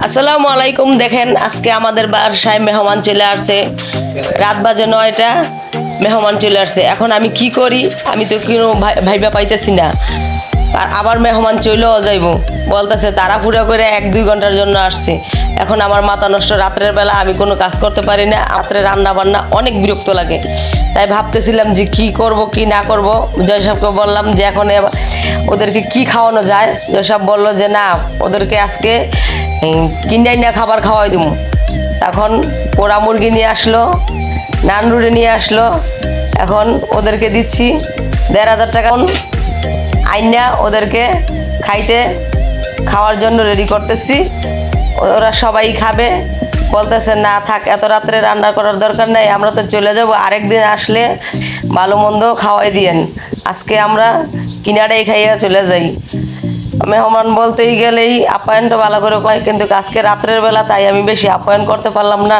আসসালামু আলাইকুম। দেখেন আজকে আমাদের বাসায় মেহমান চলে আসছে। রাত বাজে 9টা, মেহমান চলে আসছে। এখন আমি কি করি আমি তো কোনো ভাইবা পাইতেছি না। আর আবার মেহমান চলেও যাইব বলতেছে, তাড়াহুড়া করে 1-2 ঘন্টার জন্য আসছে। এখন আমার মাথা নষ্ট। রাত্রের বেলা আমি কোনো কাজ করতে পারি না। রাত্রে রান্না বান্না অনেক বিরক্ত লাগে। তাই ভাবতেছিলাম যে কি করব কি না করব। জয় সাহেবকে বললাম যে এখন ওদেরকে কি খাওয়ানো যায়। জয় সাহেব বললো যে না, ওদেরকে আজকে কিনাই না খাবার খাওয়াই দেবো। তখন পোড়া মুরগি নিয়ে আসলো, নান রুটি নিয়ে আসলো। এখন ওদেরকে দিচ্ছি 1,500 টাকা আইনা ওদেরকে খাওয়ার জন্য রেডি করতেছি। ওরা সবাই খাবে। বলতেছে না থাক, এত রাত্রে রান্না করার দরকার নাই, আমরা তো চলে যাব, আরেকদিন আসলে ভালো মন্দ খাওয়াই দিয়েন, আজকে আমরা কিনারেই খাইয়া চলে যাই। মেহমান বলতেই গেলেই আপ্যায়নটা ভালো করে কয়, কিন্তু আজকে রাত্রের বেলা তাই আমি বেশি আপ্যায়ন করতে পারলাম না।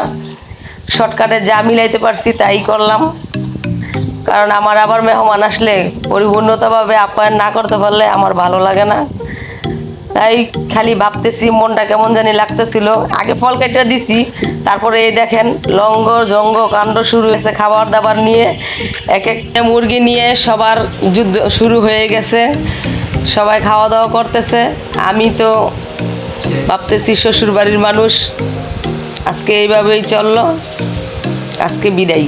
শর্টকাটে যা মিলাইতে পারছি তাই করলাম। কারণ আমার আবার মেহমান আসলে পরিপূর্ণতাভাবে আপ্যায়ন না করতে পারলে আমার ভালো লাগে না। তাই খালি ভাবতেছি, মনটা কেমন জানি লাগতেছিল। আগে ফল কেটে দিছি, তারপরে এই দেখেন লঙ্গর জঙ্গ কাণ্ড শুরু হয়েছে। খাবার দাবার নিয়ে এক একটা মুরগি নিয়ে সবার যুদ্ধ শুরু হয়ে গেছে। সবাই খাওয়া দাওয়া করতেছে। আমি তো ভাবতেছি শ্বশুর বাড়ির মানুষ, আজকে এইভাবেই চললো, আজকে বিদায়।